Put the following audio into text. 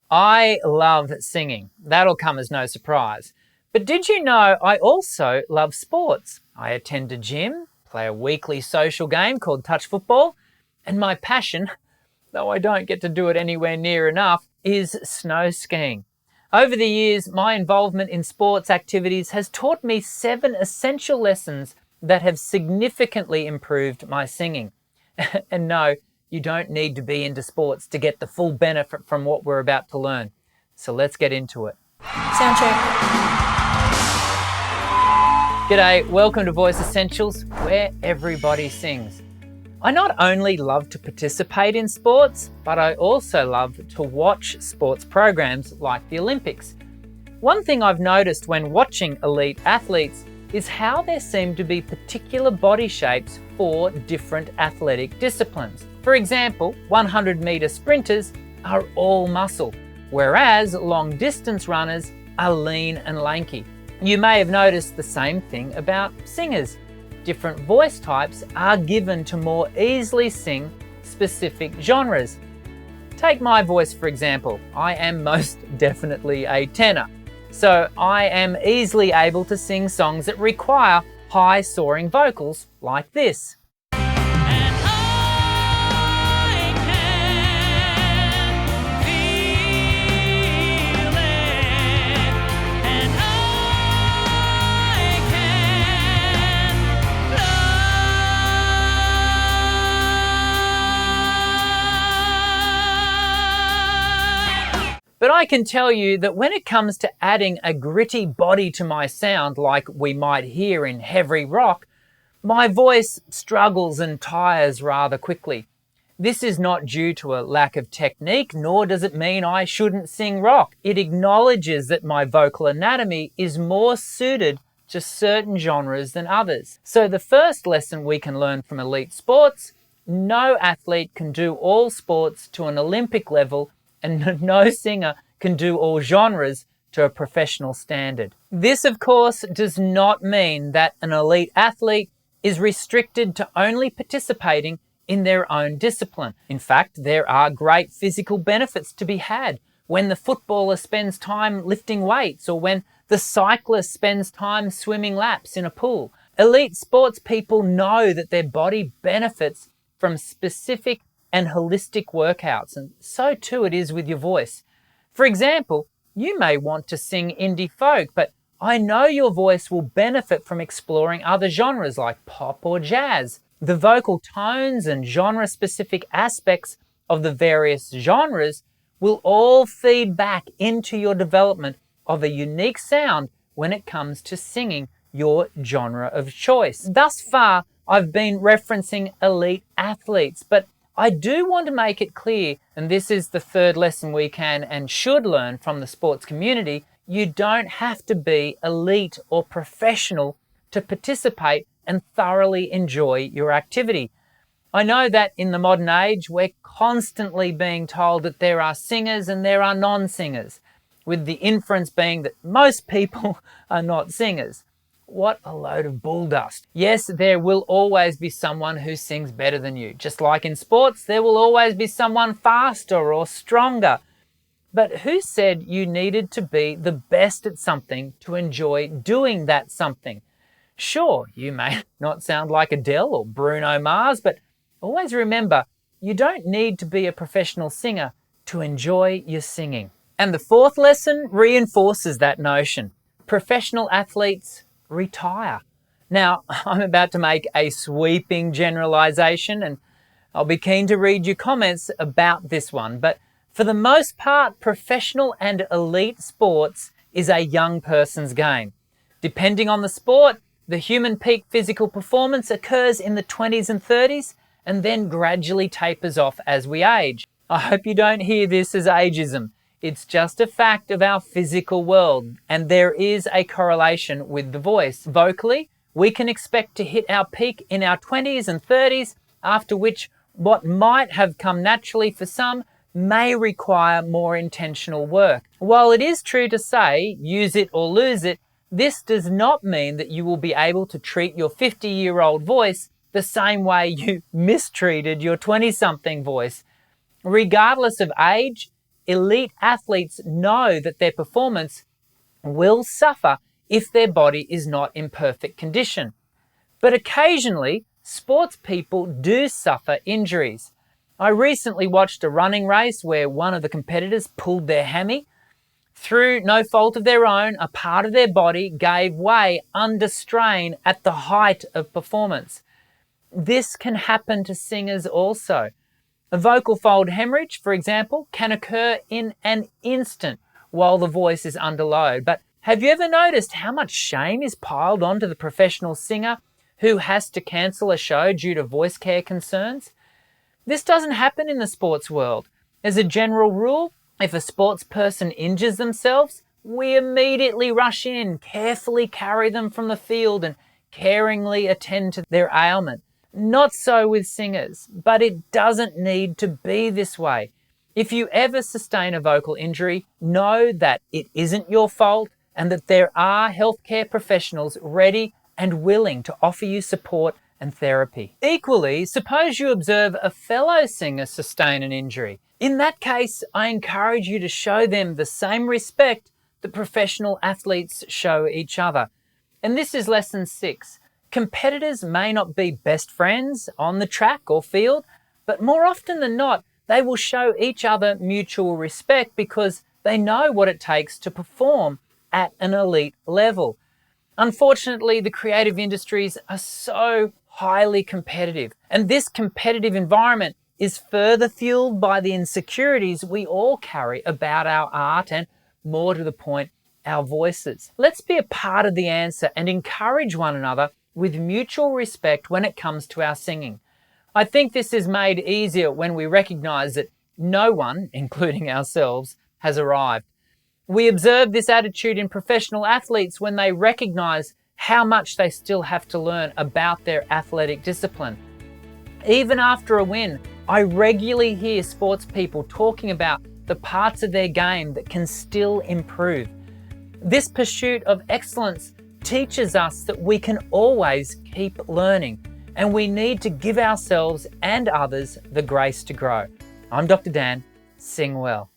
I love singing. That'll come as no surprise. But did you know I also love sports? I attend a gym, play a weekly social game called touch football, and my passion, though I don't get to do it anywhere near enough, is snow skiing. Over the years, my involvement in sports activities has taught me 7 essential lessons that have significantly improved my singing. And no, you don't need to be into sports to get the full benefit from what we're about to learn. So let's get into it. Sound check. G'day, welcome to Voice Essentials, where everybody sings. I not only love to participate in sports, but I also love to watch sports programs like the Olympics. One thing I've noticed when watching elite athletes is how there seem to be particular body shapes for different athletic disciplines. For example, 100-metre sprinters are all muscle, whereas long-distance runners are lean and lanky. You may have noticed the same thing about singers. Different voice types are given to more easily sing specific genres. Take my voice for example. I am most definitely a tenor, so I am easily able to sing songs that require high soaring vocals like this. But I can tell you that when it comes to adding a gritty body to my sound like we might hear in heavy rock, my voice struggles and tires rather quickly. This is not due to a lack of technique, nor does it mean I shouldn't sing rock. It acknowledges that my vocal anatomy is more suited to certain genres than others. So the first lesson we can learn from elite sports: no athlete can do all sports to an Olympic level, and no singer can do all genres to a professional standard. This, of course, does not mean that an elite athlete is restricted to only participating in their own discipline. In fact, there are great physical benefits to be had when the footballer spends time lifting weights or when the cyclist spends time swimming laps in a pool. Elite sports people know that their body benefits from specific and holistic workouts, and so too it is with your voice. For example, you may want to sing indie folk, but I know your voice will benefit from exploring other genres like pop or jazz. The vocal tones and genre-specific aspects of the various genres will all feed back into your development of a unique sound when it comes to singing your genre of choice. Thus far, I've been referencing elite athletes, but I do want to make it clear, and this is the third lesson we can and should learn from the sports community: you don't have to be elite or professional to participate and thoroughly enjoy your activity. I know that in the modern age, we're constantly being told that there are singers and there are non-singers, with the inference being that most people are not singers. What a load of bull dust. Yes, there will always be someone who sings better than you. Just like in sports, there will always be someone faster or stronger. But who said you needed to be the best at something to enjoy doing that something? Sure, you may not sound like Adele or Bruno Mars, but always remember, you don't need to be a professional singer to enjoy your singing. And the fourth lesson reinforces that notion. Professional athletes retire. Now, I'm about to make a sweeping generalization, and I'll be keen to read your comments about this one, but for the most part, professional and elite sports is a young person's game. Depending on the sport, the human peak physical performance occurs in the 20s and 30s and then gradually tapers off as we age. I hope you don't hear this as ageism. It's just a fact of our physical world, and there is a correlation with the voice. Vocally, we can expect to hit our peak in our 20s and 30s, after which what might have come naturally for some may require more intentional work. While it is true to say, use it or lose it, this does not mean that you will be able to treat your 50-year-old voice the same way you mistreated your 20-something voice. Regardless of age, elite athletes know that their performance will suffer if their body is not in perfect condition. But occasionally, sports people do suffer injuries. I recently watched a running race where one of the competitors pulled their hammy. Through no fault of their own, a part of their body gave way under strain at the height of performance. This can happen to singers also. A vocal fold hemorrhage, for example, can occur in an instant while the voice is under load. But have you ever noticed how much shame is piled onto the professional singer who has to cancel a show due to voice care concerns? This doesn't happen in the sports world. As a general rule, if a sports person injures themselves, we immediately rush in, carefully carry them from the field and caringly attend to their ailment. Not so with singers, but it doesn't need to be this way. If you ever sustain a vocal injury, know that it isn't your fault and that there are healthcare professionals ready and willing to offer you support and therapy. Equally, suppose you observe a fellow singer sustain an injury. In that case, I encourage you to show them the same respect that professional athletes show each other. And this is lesson 6. Competitors may not be best friends on the track or field, but more often than not, they will show each other mutual respect because they know what it takes to perform at an elite level. Unfortunately, the creative industries are so highly competitive, and this competitive environment is further fueled by the insecurities we all carry about our art and, more to the point, our voices. Let's be a part of the answer and encourage one another with mutual respect when it comes to our singing. I think this is made easier when we recognize that no one, including ourselves, has arrived. We observe this attitude in professional athletes when they recognize how much they still have to learn about their athletic discipline. Even after a win, I regularly hear sports people talking about the parts of their game that can still improve. This pursuit of excellence teaches us that we can always keep learning, and we need to give ourselves and others the grace to grow. I'm Dr. Dan. Sing well.